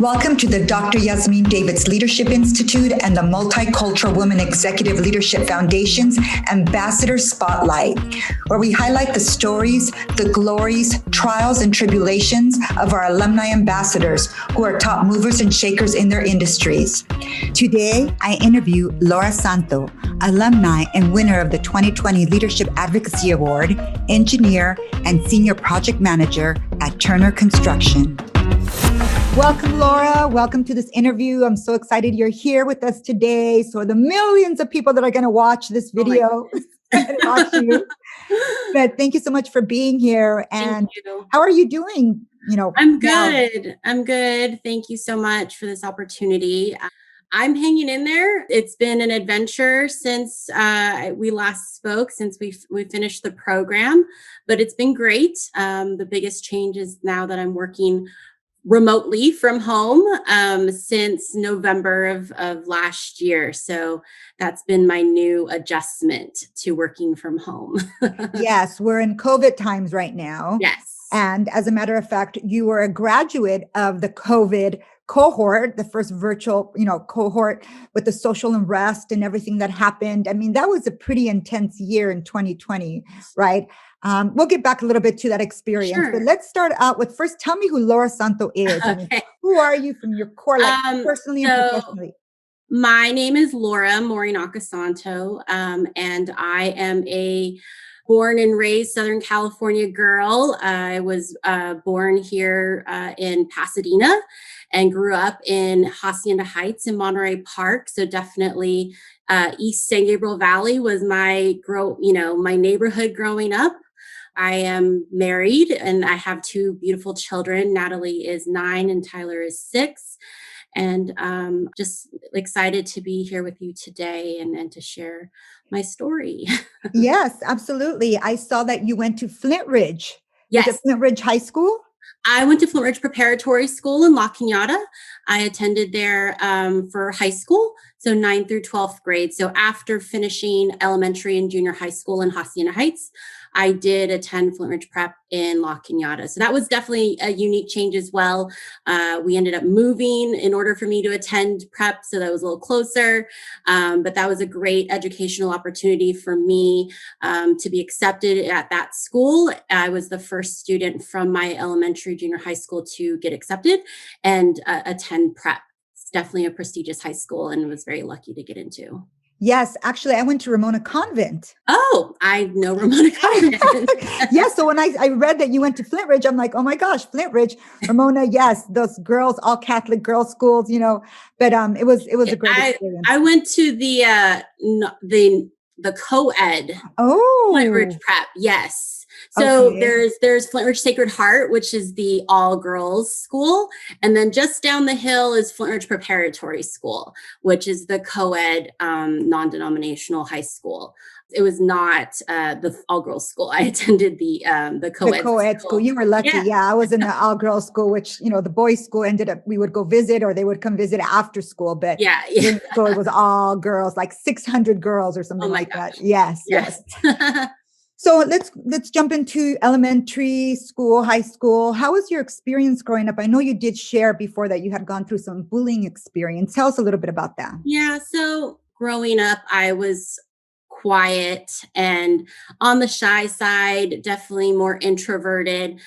Welcome to the Dr. Yasmin Davids Leadership Institute and the Multicultural Women Executive Leadership Foundation's Ambassador Spotlight, where we highlight the stories, the glories, trials, and tribulations of our alumni ambassadors who are top movers and shakers in their industries. Today, I interview Laura Santo, alumni and winner of the 2020 Leadership Advocacy Award, engineer and senior project manager at Turner Construction. Welcome, Laura. Welcome to this interview. I'm so excited you're here with us today. So the millions of people that are going to watch this video, watch you. But thank you so much for being here. And how are you doing? I'm good. Now? I'm good. Thank you so much for this opportunity. I'm hanging in there. It's been an adventure since we last spoke, since we finished the program, but it's been great. The biggest change is now that I'm working remotely from home since November of last year. So that's been my new adjustment to working from home. Yes, we're in COVID times right now. Yes. And as a matter of fact, you were a graduate of the COVID cohort, the first virtual, cohort with the social unrest and everything that happened. I mean, that was a pretty intense year in 2020, right? We'll get back a little bit to that experience, Sure. But let's start out with first, tell me who Laura Santo is. Okay. I mean, who are you from your core, personally and professionally? My name is Laura Morinaka Santo, and I am a born and raised Southern California girl. I was born here in Pasadena and grew up in Hacienda Heights in Monterey Park. So definitely East San Gabriel Valley was my neighborhood growing up. I am married and I have two beautiful children. Natalie is 9 and Tyler is 6. And just excited to be here with you today and to share my story. Yes, absolutely. I saw that you went to Flint Ridge. Yes. Was it Flint Ridge High School? I went to Flint Ridge Preparatory School in La Cañada. I attended there for high school, so 9th through 12th grade. So after finishing elementary and junior high school in Hacienda Heights, I did attend Flint Ridge Prep in La Cañada. So that was definitely a unique change as well. We ended up moving in order for me to attend prep, so that was a little closer. But that was a great educational opportunity for me to be accepted at that school. I was the first student from my elementary, junior high school to get accepted and attend prep. It's definitely a prestigious high school and was very lucky to get into. Yes, actually, I went to Ramona Convent. Oh, I know Ramona Convent. Yeah, so when I read that you went to Flint Ridge, I'm like, oh my gosh, Flint Ridge, Ramona, yes, those girls, all Catholic girls' schools, but it was a great experience. I went to the co-ed Flint Ridge Prep, yes. So okay. There's Flint Ridge Sacred Heart, which is the all girls school. And then just down the hill is Flint Ridge Preparatory School, which is the co-ed non-denominational high school. It was not the all girls school. I attended the co-ed, school. You were lucky. Yeah, I was in the all girls school, which, the boys' school ended up, we would go visit or they would come visit after school. But so it was all girls, like 600 girls or something like that. Yes. So let's jump into elementary school, high school. How was your experience growing up? I know you did share before that you had gone through some bullying experience. Tell us a little bit about that. Yeah. So growing up, I was quiet and on the shy side, definitely more introverted,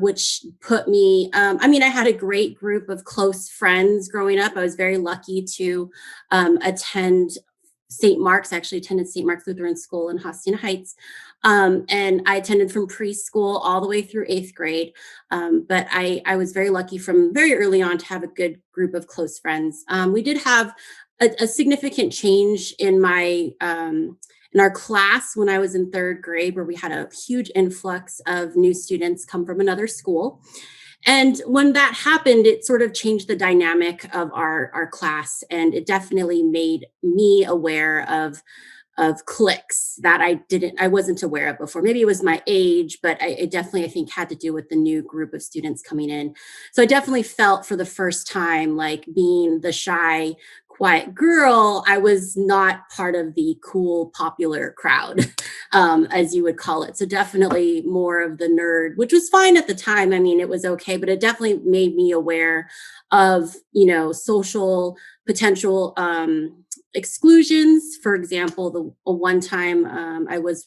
which put me, I had a great group of close friends growing up. I was very lucky to attend St. Mark's. I actually attended St. Mark's Lutheran School in Hacienda Heights. And I attended from preschool all the way through 8th grade. But I was very lucky from very early on to have a good group of close friends. We did have a significant change in our class when I was in 3rd grade, where we had a huge influx of new students come from another school. And when that happened, it sort of changed the dynamic of our class. And it definitely made me aware of cliques that I wasn't aware of before. Maybe it was my age, but it definitely, I think, had to do with the new group of students coming in. So I definitely felt for the first time like being the shy, quiet girl. I was not part of the cool, popular crowd, as you would call it. So definitely more of the nerd, which was fine at the time. I mean, it was okay, but it definitely made me aware of, social potential exclusions. For example, the one time I was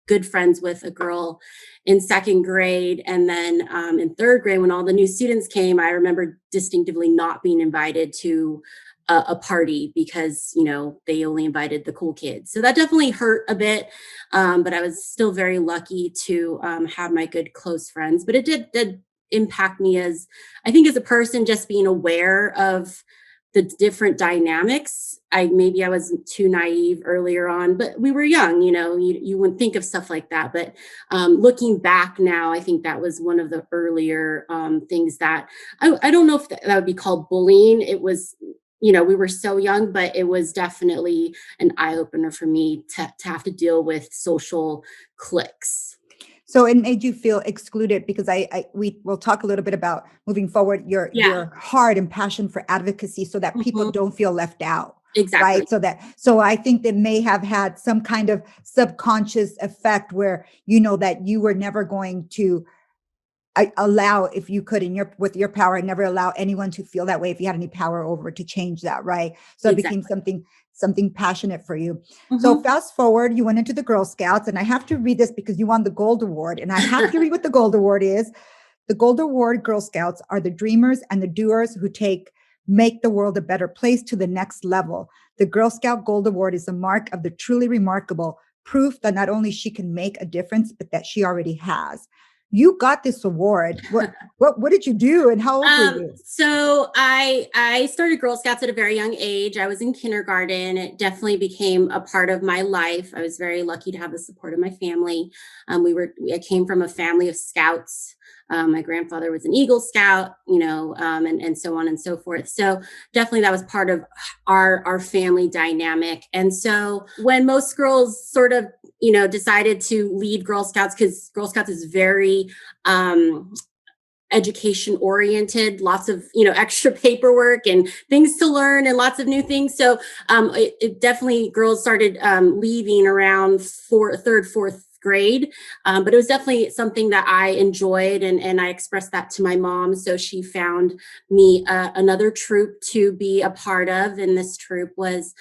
good friends with a girl in second grade. And then in third grade, when all the new students came, I remember distinctively not being invited to a party because, they only invited the cool kids. So that definitely hurt a bit. But I was still very lucky to have my good close friends. But it did impact me as, I think, as a person, just being aware of the different dynamics. Maybe I was too naive earlier on, but we were young, you wouldn't think of stuff like that. But looking back now, I think that was one of the earlier things that I don't know if that would be called bullying. It was, we were so young, but it was definitely an eye opener for me to have to deal with social cliques. So it made you feel excluded because we will talk a little bit about moving forward Yeah. your heart and passion for advocacy so that people Mhm. don't feel left out. Exactly. Right. So I think that may have had some kind of subconscious effect where, that you were never going to allow, if you could, with your power, never allow anyone to feel that way if you had any power over to change that, right? So it became Exactly. something passionate for you. So Mhm. fast forward, you went into the Girl Scouts, and I have to read this because you won the Gold Award, and I have to read what the Gold Award is. The Gold Award Girl Scouts are the dreamers and the doers who make the world a better place to the next level. The Girl Scout Gold Award is a mark of the truly remarkable, proof that not only she can make a difference, but that she already has. You got this award. What did you do, and how old were you? So I started Girl Scouts at a very young age. I was in kindergarten. It definitely became a part of my life. I was very lucky to have the support of my family. I came from a family of scouts. My grandfather was an Eagle Scout, and so on and so forth. So definitely that was part of our family dynamic. And so when most girls sort of, decided to lead Girl Scouts, because Girl Scouts is very education oriented, lots of extra paperwork and things to learn and lots of new things. So it definitely, girls started leaving around third, fourth grade. But it was definitely something that I enjoyed, and I expressed that to my mom. So she found me another troop to be a part of, and this troop was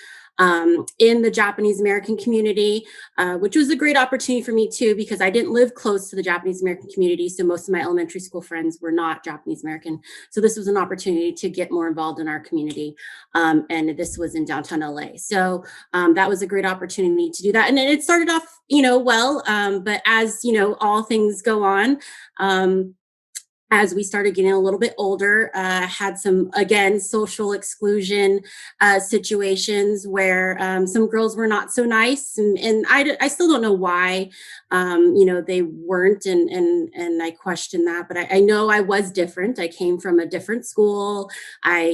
in the Japanese American community, which was a great opportunity for me too, because I didn't live close to the Japanese American community. So most of my elementary school friends were not Japanese American. So this was an opportunity to get more involved in our community. And this was in downtown LA. So that was a great opportunity to do that. And it started off, well, but as, all things go on, as we started getting a little bit older, had some, again, social exclusion situations where some girls were not so nice. And I still don't know why, they weren't. And I question that, but I know I was different. I came from a different school. I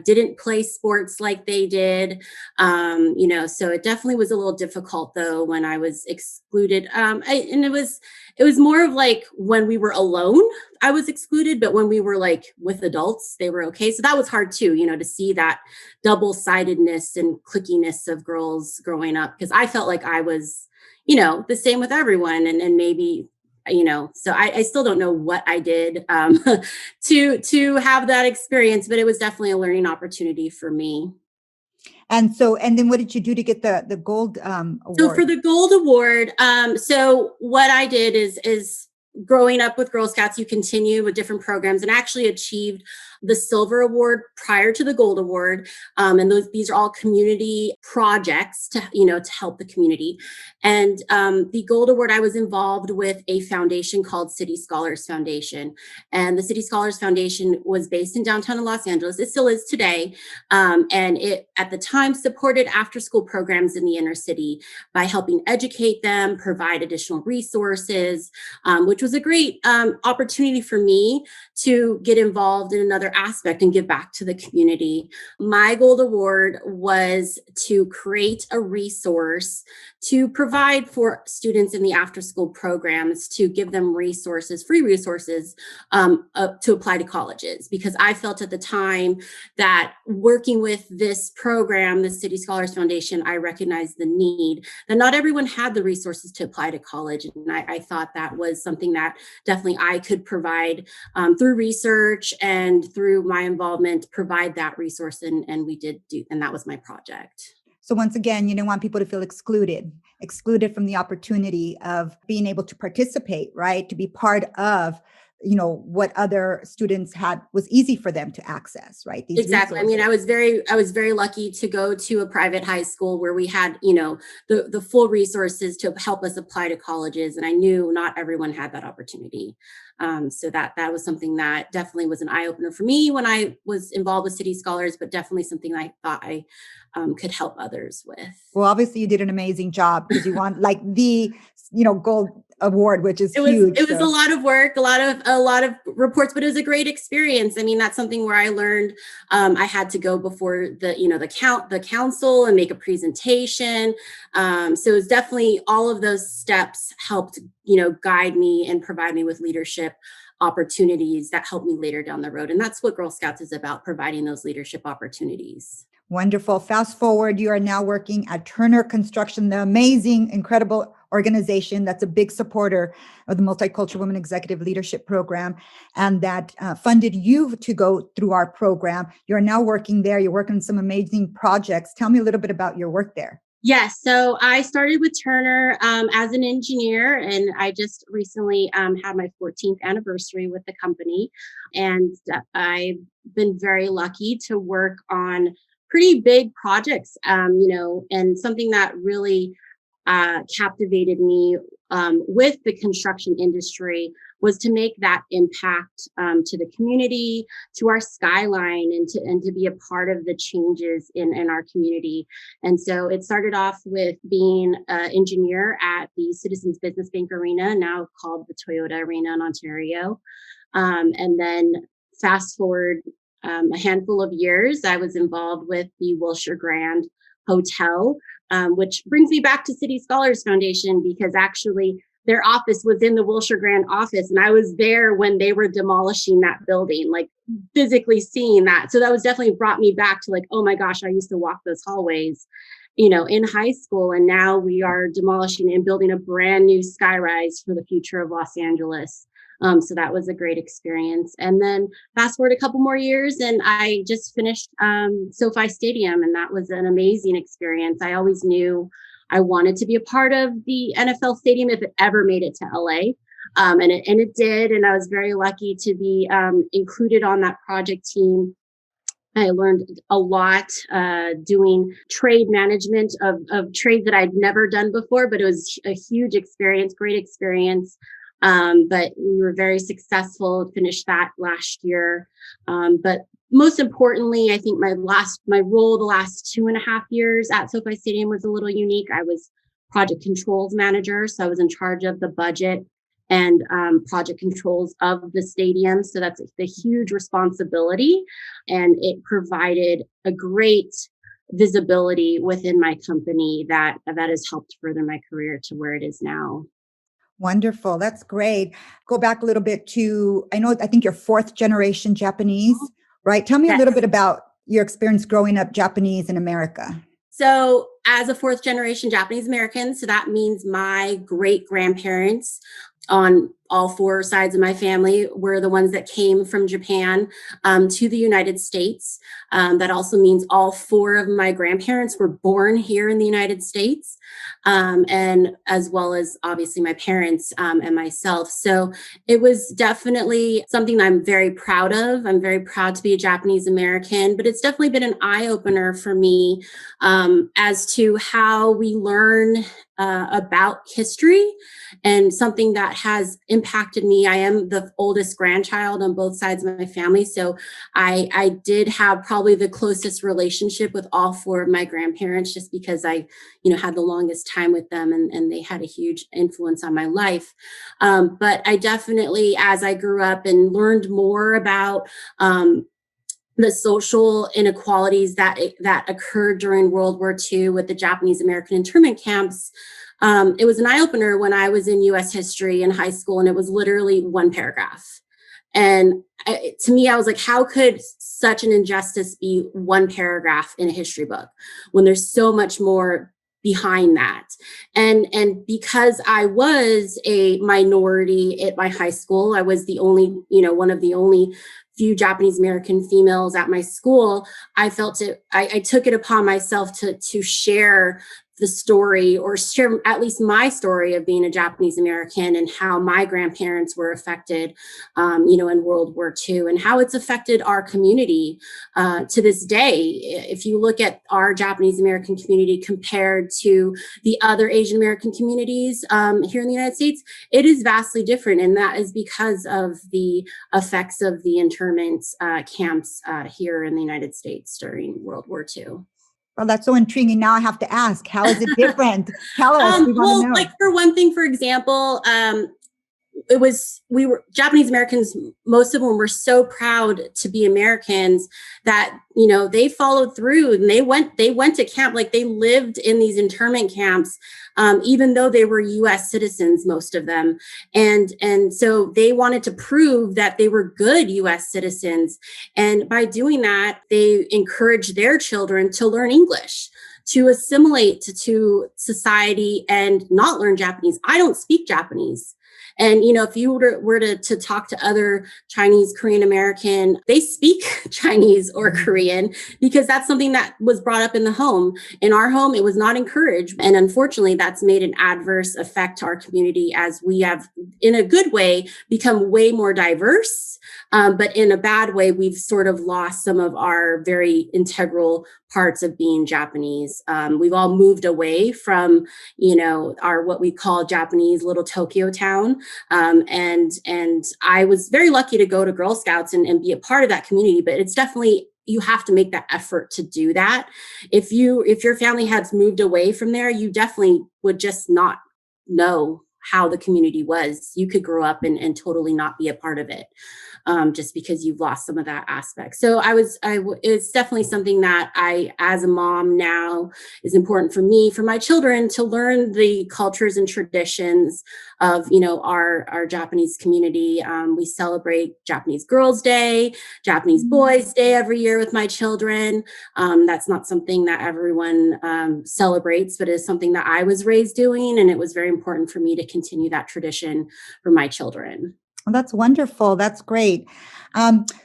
didn't play sports like they did. So it definitely was a little difficult though, when I was excluded. And it was more of like when we were alone, I was excluded, but when we were like with adults, they were okay. So that was hard too, to see that double-sidedness and clickiness of girls growing up, because I felt like I was, the same with everyone. And maybe, so I still don't know what I did to have that experience, but it was definitely a learning opportunity for me. And then what did you do to get the gold So award? for the gold award, so what I did is growing up with Girl Scouts, you continue with different programs, and actually achieved the silver award prior to the gold award. And these are all community projects to help the community. And the gold award, I was involved with a foundation called City Scholars Foundation. And the City Scholars Foundation was based in downtown Los Angeles. It still is today. And it at the time supported after school programs in the inner city by helping educate them, provide additional resources, which which was a great opportunity for me to get involved in another aspect and give back to the community. My gold award was to create a resource to provide for students in the after school programs, to give them resources, free resources to apply to colleges, because I felt at the time that working with this program, the City Scholars Foundation, I recognized the need that not everyone had the resources to apply to college. And I thought that was something that definitely I could provide through research and through my involvement, provide that resource. And we did do, and that was my project. So once again, you don't want people to feel excluded from the opportunity of being able to participate, right? To be part of, what other students had was easy for them to access, right? These Exactly. resources. I mean, I was very lucky to go to a private high school where we had, the full resources to help us apply to colleges. And I knew not everyone had that opportunity. So that was something that definitely was an eye opener for me when I was involved with City Scholars, but definitely something I thought I could help others with. Well, obviously you did an amazing job because you won like the, gold award, which is It huge. was a lot of work, a lot of reports, but it was a great experience. I mean, that's something where I learned I had to go before the council and make a presentation. So it was definitely all of those steps helped, guide me and provide me with leadership opportunities that helped me later down the road. And that's what Girl Scouts is about, providing those leadership opportunities. Wonderful. Fast forward, you are now working at Turner Construction, the amazing, incredible organization that's a big supporter of the Multicultural Women Executive Leadership Program, and that funded you to go through our program. You're now working there. You're working on some amazing projects. Tell me a little bit about your work there. Yes. So I started with Turner as an engineer, and I just recently had my 14th anniversary with the company. And I've been very lucky to work on pretty big projects, and something that really captivated me with the construction industry was to make that impact to the community, to our skyline, and to be a part of the changes in our community. And so it started off with being an engineer at the Citizens Business Bank Arena, now called the Toyota Arena in Ontario. And then fast forward a handful of years, I was involved with the Wilshire Grand Hotel, which brings me back to City Scholars Foundation, because actually their office was in the Wilshire Grand office. And I was there when they were demolishing that building, like physically seeing that. So that was definitely brought me back to like, oh my gosh, I used to walk those hallways, in high school. And now we are demolishing and building a brand new skyrise for the future of Los Angeles. So that was a great experience. And then fast forward a couple more years, and I just finished SoFi Stadium, and that was an amazing experience. I always knew I wanted to be a part of the NFL stadium if it ever made it to LA. And it did. And I was very lucky to be included on that project team. I learned a lot doing trade management of trades that I'd never done before, but it was a huge experience, great experience. But we were very successful, finished that last year. But most importantly, I think my role the last 2.5 years at SoFi Stadium was a little unique. I was project controls manager, so I was in charge of the budget and project controls of the stadium. So that's a huge responsibility, and it provided a great visibility within my company that has helped further my career to where it is now. Wonderful. That's great. Go back a little bit to, I think you're fourth generation Japanese, right? Tell me a little bit about your experience growing up Japanese in America. So as a fourth generation Japanese American, so that means my great grandparents on all four sides of my family were the ones that came from Japan to the United States. That also means all four of my grandparents were born here in the United States, and as well as obviously my parents and myself. So it was definitely something I'm very proud of. I'm very proud to be a Japanese American, but it's definitely been an eye opener for me as to how we learn about history, and something that has impacted impacted me. I am the oldest grandchild on both sides of my family. So I did have probably the closest relationship with all four of my grandparents, just because I, had the longest time with them, and they had a huge influence on my life. But I definitely, as I grew up and learned more about the social inequalities that occurred during World War II with the Japanese American internment camps, it was an eye opener when I was in U.S. history in high school, and it was literally one paragraph. And to me, I was like, how could such an injustice be one paragraph in a history book when there's so much more behind that? And because I was a minority at my high school, I was the only, one of the only few Japanese American females at my school. I felt it. I took it upon myself to share the story, or share at least my story of being a Japanese American and how my grandparents were affected, in World War II, and how it's affected our community to this day. If you look at our Japanese American community compared to the other Asian American communities here in the United States, it is vastly different. And that is because of the effects of the internment camps here in the United States during World War II. Well, that's so intriguing. Now I have to ask, how is it different? Tell us. We want to know. Like, for one thing, for example, we were Japanese Americans, most of them were so proud to be Americans that, they followed through, and they went to camp. Like, they lived in these internment camps, even though they were US citizens, most of them. And so they wanted to prove that they were good US citizens. And by doing that, they encouraged their children to learn English, to assimilate to society, and not learn Japanese. I don't speak Japanese. And, if you were to talk to other Chinese, Korean American, they speak Chinese or Korean, because that's something that was brought up in the home. In our home, it was not encouraged. And unfortunately, that's made an adverse effect to our community, as we have, in a good way, become way more diverse. But in a bad way, we've sort of lost some of our very integral parts of being Japanese. We've all moved away from, our what we call Japanese little Tokyo town. And I was very lucky to go to Girl Scouts and be a part of that community, but it's definitely, you have to make that effort to do that. If your family has moved away from there, you definitely would just not know how the community was. You could grow up and totally not be a part of it, just because you've lost some of that aspect. So it's definitely something that I, as a mom now, is important for me, for my children, to learn the cultures and traditions of, our Japanese community. We celebrate Japanese Girls' Day, Japanese Boys' Day every year with my children. That's not something that everyone celebrates, but is something that I was raised doing. And it was very important for me to continue that tradition for my children. Well, that's wonderful. That's great.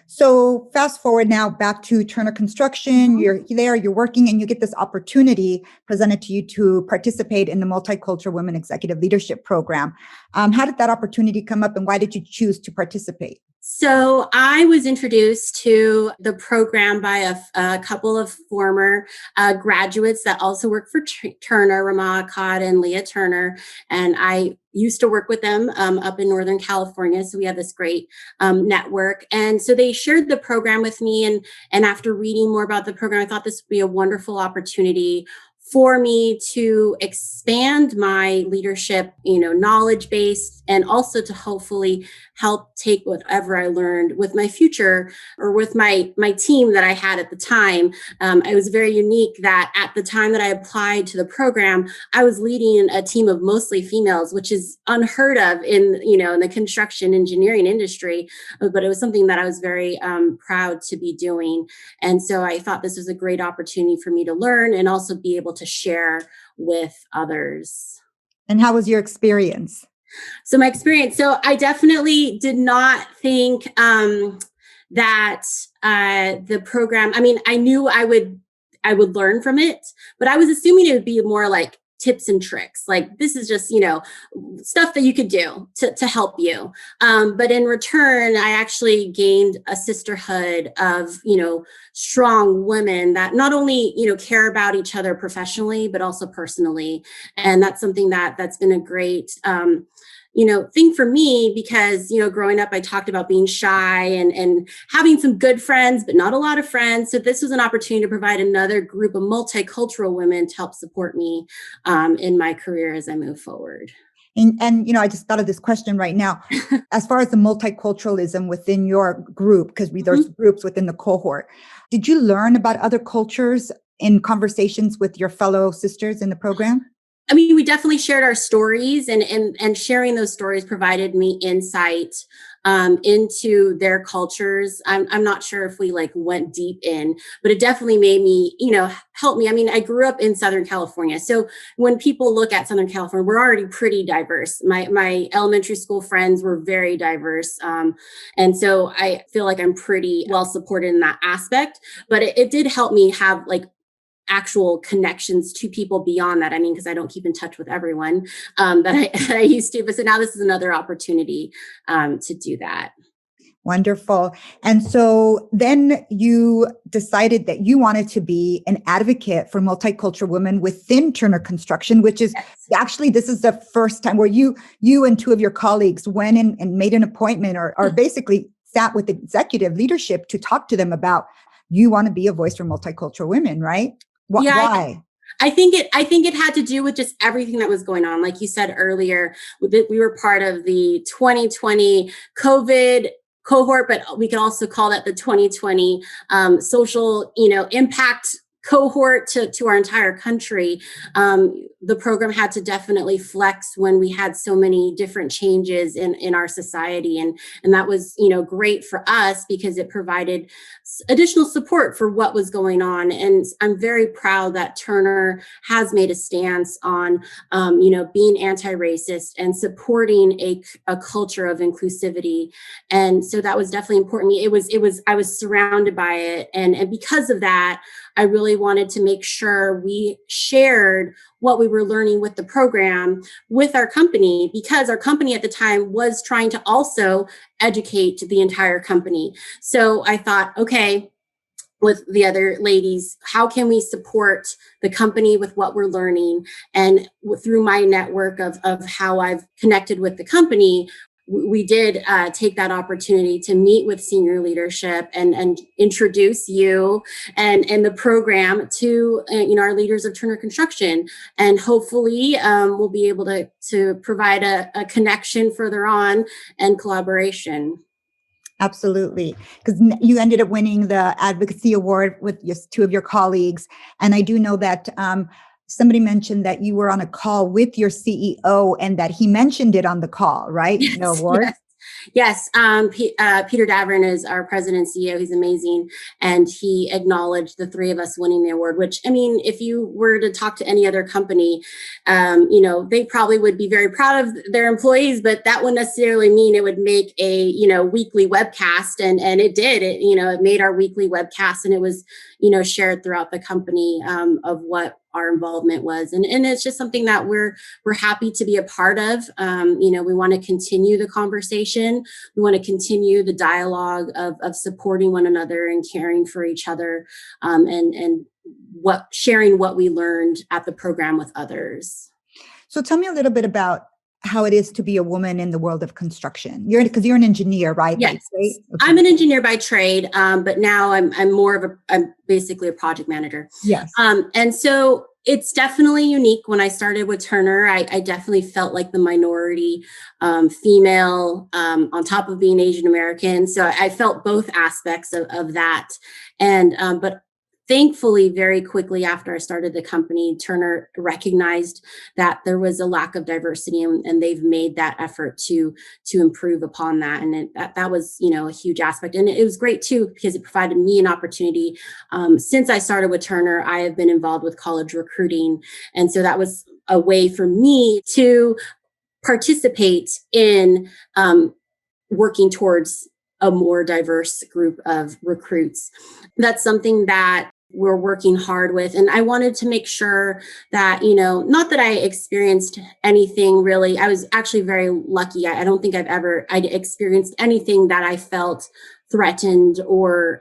So fast forward now back to Turner Construction. You're there, you're working, and you get this opportunity presented to you to participate in the Multicultural Women Executive Leadership Program. How did that opportunity come up, and why did you choose to participate? So I was introduced to the program by a couple of former graduates that also work for Turner, Ramah Akkad and Leah Turner. And I used to work with them up in Northern California. So we have this great network. And so they shared the program with me. And after reading more about the program, I thought this would be a wonderful opportunity for me to expand my leadership, knowledge base, and also to hopefully help take whatever I learned with my future, or with my team that I had at the time. It was very unique that at the time that I applied to the program, I was leading a team of mostly females, which is unheard of in the construction engineering industry. But it was something that I was very proud to be doing. And so I thought this was a great opportunity for me to learn and also be able to share with others. And how was your experience? So I definitely did not think that the program, I knew I would learn from it, but I was assuming it would be more like tips and tricks. Like, this is just, stuff that you could do to help you. But in return, I actually gained a sisterhood of, strong women that not only, care about each other professionally, but also personally. And that's something that's been a great, thing for me because, growing up, I talked about being shy and having some good friends, but not a lot of friends. So this was an opportunity to provide another group of multicultural women to help support me in my career as I move forward. And I just thought of this question right now. As far as the multiculturalism within your group, because there's groups within the cohort, did you learn about other cultures in conversations with your fellow sisters in the program? I mean, we definitely shared our stories, and sharing those stories provided me insight into their cultures. I'm not sure if we went deep in, but it definitely made me, help me. I mean, I grew up in Southern California, so when people look at Southern California, we're already pretty diverse. My elementary school friends were very diverse, and so I feel like I'm pretty well supported in that aspect. But it did help me have actual connections to people beyond that. I mean, because I don't keep in touch with everyone that I used to. But so now this is another opportunity to do that. Wonderful. And so then you decided that you wanted to be an advocate for multicultural women within Turner Construction, which is actually, this is the first time where you and two of your colleagues went in and made an appointment or basically sat with executive leadership to talk to them about you want to be a voice for multicultural women, right? Why? I think it had to do with just everything that was going on. Like you said earlier, we were part of the 2020 COVID cohort, but we can also call that the 2020 social, impact cohort to our entire country. The program had to definitely flex when we had so many different changes in our society. And that was, great for us because it provided additional support for what was going on. And I'm very proud that Turner has made a stance on, being anti-racist and supporting a culture of inclusivity. And so that was definitely important to me. I was surrounded by it. And because of that, I really wanted to make sure we shared what we were learning with the program with our company, because our company at the time was trying to also educate the entire company. So I thought, okay, with the other ladies, how can we support the company with what we're learning? And through my network of how I've connected with the company, we did take that opportunity to meet with senior leadership and introduce you and the program to our leaders of Turner Construction, and hopefully we'll be able to provide a connection further on and collaboration. Absolutely. Because you ended up winning the advocacy award with two of your colleagues. And I do know that somebody mentioned that you were on a call with your CEO and that he mentioned it on the call, right? Yes, the award? Yes. Peter Davern is our president and CEO. He's amazing. And he acknowledged the three of us winning the award, which, I mean, if you were to talk to any other company, they probably would be very proud of their employees, but that wouldn't necessarily mean it would make a, weekly webcast. And it did, it made our weekly webcast, and it was, shared throughout the company of what our involvement was. And it's just something that we're happy to be a part of. We want to continue the conversation. We want to continue the dialogue of supporting one another and caring for each other, and sharing what we learned at the program with others. So tell me a little bit about how it is to be a woman in the world of construction. Because you're an engineer, right? Yes, okay. I'm an engineer by trade, but now I'm basically a project manager. Yes. And so it's definitely unique. When I started with Turner, I definitely felt like the minority female, on top of being Asian American. So I felt both aspects of that. And but thankfully, very quickly after I started the company, Turner recognized that there was a lack of diversity, and they've made that effort to improve upon that. And that was, a huge aspect. And it was great too, because it provided me an opportunity. Since I started with Turner, I have been involved with college recruiting. And so that was a way for me to participate in working towards a more diverse group of recruits. That's something that we're working hard with. And I wanted to make sure that, not that I experienced anything really. I was actually very lucky. I don't think I'd experienced anything that I felt threatened or,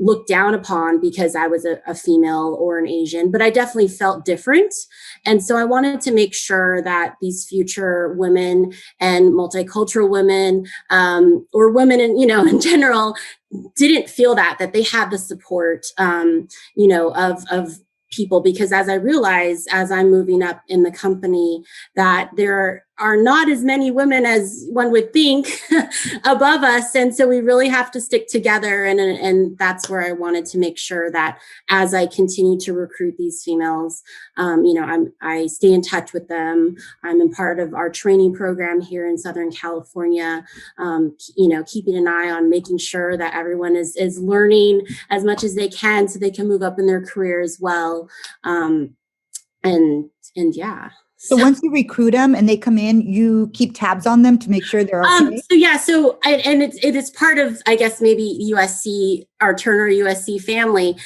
looked down upon because I was a female or an Asian, but I definitely felt different. And so I wanted to make sure that these future women and multicultural women, or women in general, didn't feel that they had the support, of people, because as I realized as I'm moving up in the company that there are not as many women as one would think above us, and so we really have to stick together, and that's where I wanted to make sure that as I continue to recruit these females, I stay in touch with them. I'm in part of our training program here in Southern California, keeping an eye on making sure that everyone is learning as much as they can so they can move up in their career as well. And yeah. So once you recruit them and they come in, you keep tabs on them to make sure they're okay? It is part of, I guess, maybe USC, our Turner USC family.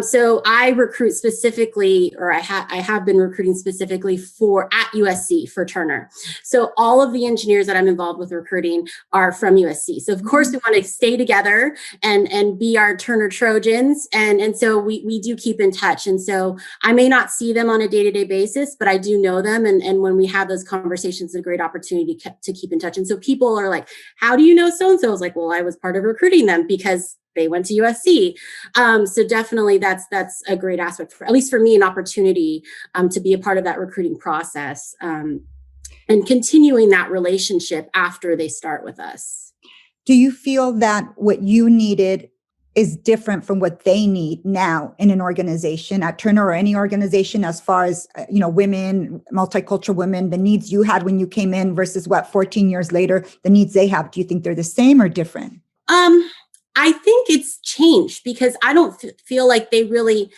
So I recruit specifically, or I have been recruiting specifically at USC for Turner. So all of the engineers that I'm involved with recruiting are from USC. So of course we want to stay together and be our Turner Trojans. And so we do keep in touch. And so I may not see them on a day-to-day basis, but I do know them. And when we have those conversations, it's a great opportunity to keep in touch. And so people are like, how do you know so-and-so? I was like, well, I was part of recruiting them because they went to USC. So definitely that's a great aspect, at least for me, an opportunity to be a part of that recruiting process, and continuing that relationship after they start with us. Do you feel that what you needed is different from what they need now in an organization at Turner or any organization, as far as, women, multicultural women, the needs you had when you came in versus 14 years later, the needs they have? Do you think they're the same or different? I think it's changed because I don't feel like they really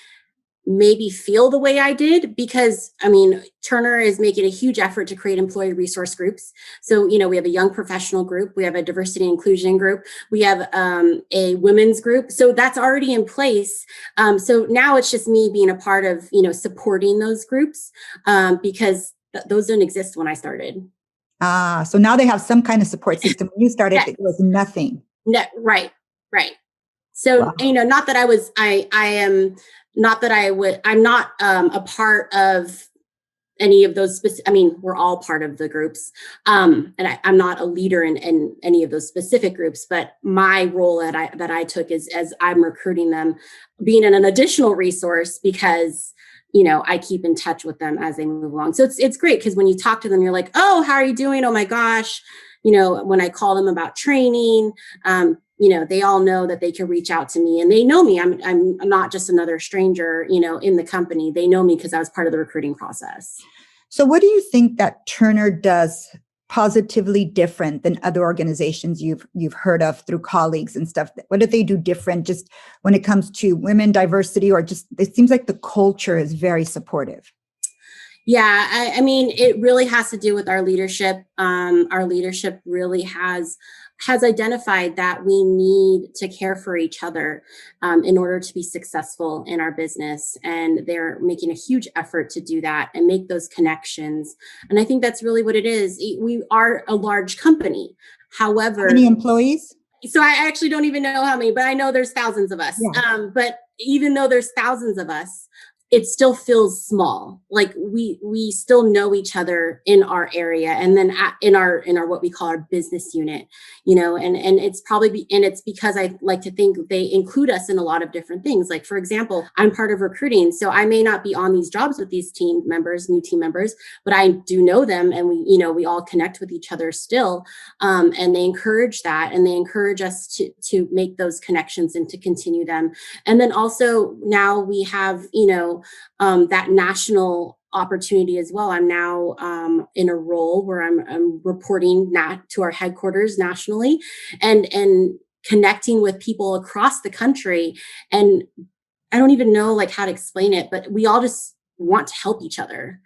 maybe feel the way I did, because Turner is making a huge effort to create employee resource groups. So, we have a young professional group, we have a diversity and inclusion group, we have a women's group. So that's already in place. So now it's just me being a part of, supporting those groups, because those didn't exist when I started. So now they have some kind of support system. When you started, Yes. It was nothing. No, right. So, Wow. not that I'm not a part of any of those we're all part of the groups. And I'm not a leader in any of those specific groups, but my role that I took is, as I'm recruiting them, being an additional resource, because I keep in touch with them as they move along. So it's great, because when you talk to them, you're like, oh, how are you doing? Oh my gosh. When I call them about training, they all know that they can reach out to me, and they know me. I'm not just another stranger, in the company. They know me because I was part of the recruiting process. So what do you think that Turner does positively different than other organizations you've heard of through colleagues and stuff? What do they do different just when it comes to women diversity, or just, it seems like the culture is very supportive? Yeah, it really has to do with our leadership. Our leadership really has identified that we need to care for each other in order to be successful in our business. And they're making a huge effort to do that and make those connections. And I think that's really what it is. We are a large company. However, how many employees? So I actually don't even know how many, but I know there's thousands of us. Yeah. But even though there's thousands of us, it still feels small. Like we still know each other in our area, and then in our what we call our business unit, and it's because I like to think they include us in a lot of different things. Like, for example, I'm part of recruiting, so I may not be on these jobs with these new team members, but I do know them, and we all connect with each other still, and they encourage that, and they encourage us to make those connections and to continue them. And then also now we have that national opportunity as well. I'm now in a role where I'm reporting to our headquarters nationally, and connecting with people across the country. And I don't even know how to explain it, but we all just want to help each other.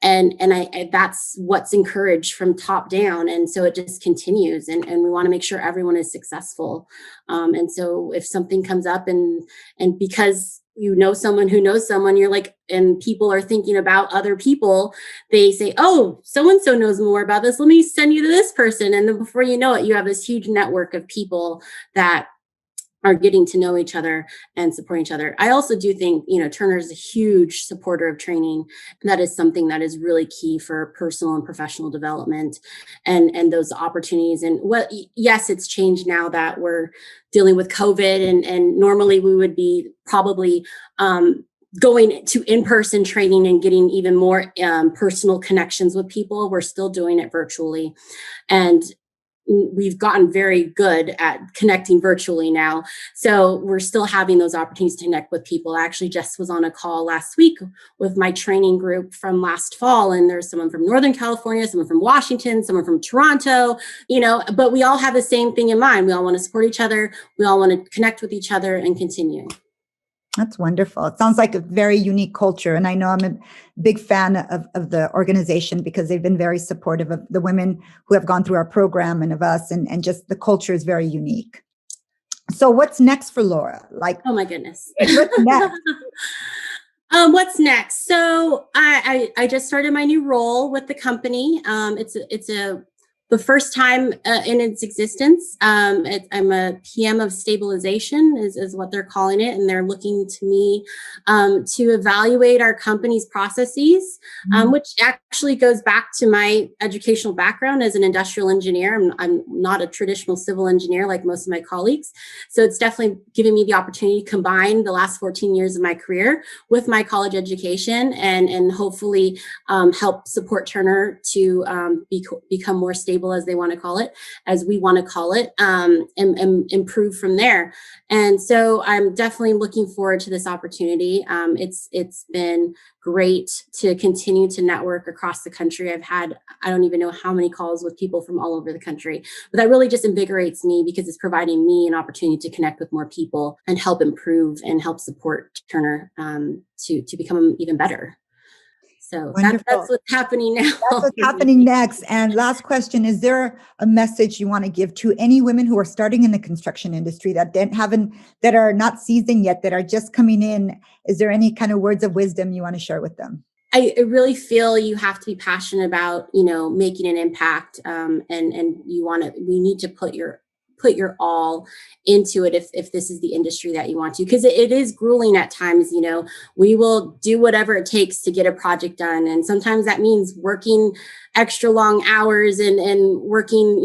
And I that's what's encouraged from top down. And so it just continues, and we want to make sure everyone is successful. And so if something comes up, and because you know someone who knows someone, you're like, and people are thinking about other people, they say, oh, so and so knows more about this, let me send you to this person, and then before you know it, you have this huge network of people that are getting to know each other and supporting each other. I also do think, Turner is a huge supporter of training. That is something that is really key for personal and professional development, and those opportunities. And yes, it's changed now that we're dealing with COVID, and normally we would be probably going to in-person training and getting even more personal connections with people. We're still doing it virtually. And we've gotten very good at connecting virtually now. So we're still having those opportunities to connect with people. I actually just was on a call last week with my training group from last fall, and there's someone from Northern California, someone from Washington, someone from Toronto, but we all have the same thing in mind. We all want to support each other. We all want to connect with each other and continue. That's wonderful. It sounds like a very unique culture. And I know I'm a big fan of the organization because they've been very supportive of the women who have gone through our program and of us. And just the culture is very unique. So what's next for Laura? Oh my goodness. What's next? What's next? So I just started my new role with the company. It's the first time in its existence. I'm a PM of stabilization is what they're calling it. And they're looking to me to evaluate our company's processes, which actually goes back to my educational background as an industrial engineer. I'm not a traditional civil engineer like most of my colleagues. So it's definitely given me the opportunity to combine the last 14 years of my career with my college education and hopefully help support Turner to become more stable, as they want to call it, as we want to call it, and improve from there. And so I'm definitely looking forward to this opportunity. It's been great to continue to network across the country. I've had, I don't even know how many calls with people from all over the country, but that really just invigorates me because it's providing me an opportunity to connect with more people and help improve and help support Turner to become even better. So that's what's happening now. That's what's happening next. And last question, is there a message you want to give to any women who are starting in the construction industry that are not seasoned yet, that are just coming in? Is there any kind of words of wisdom you want to share with them? I really feel you have to be passionate about, making an impact. And we need to put your all into it if this is the industry that you want to, because it is grueling at times. We will do whatever it takes to get a project done, and sometimes that means working extra long hours and working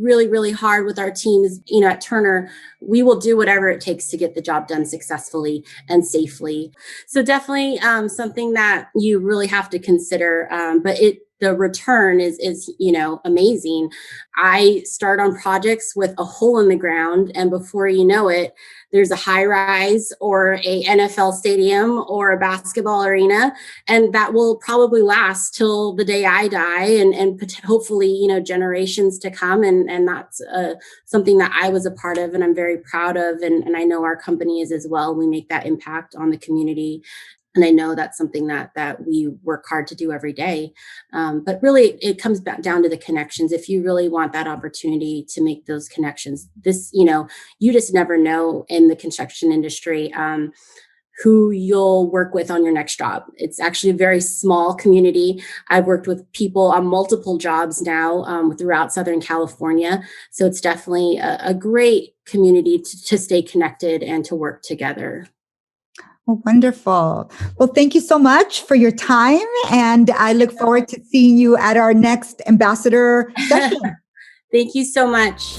really, really hard with our teams. At Turner, we will do whatever it takes to get the job done successfully and safely. So definitely something that you really have to consider, but the return is amazing. I start on projects with a hole in the ground, and before you know it, there's a high rise or a NFL stadium or a basketball arena, and that will probably last till the day I die, and hopefully generations to come. And that's something that I was a part of, and I'm very proud of, and I know our company is as well. We make that impact on the community. And I know that's something that we work hard to do every day. But really, it comes back down to the connections. If you really want that opportunity to make those connections, you just never know in the construction industry who you'll work with on your next job. It's actually a very small community. I've worked with people on multiple jobs now throughout Southern California. So it's definitely a great community to stay connected and to work together. Oh, wonderful. Well, thank you so much for your time. And I look forward to seeing you at our next ambassador session. Thank you so much.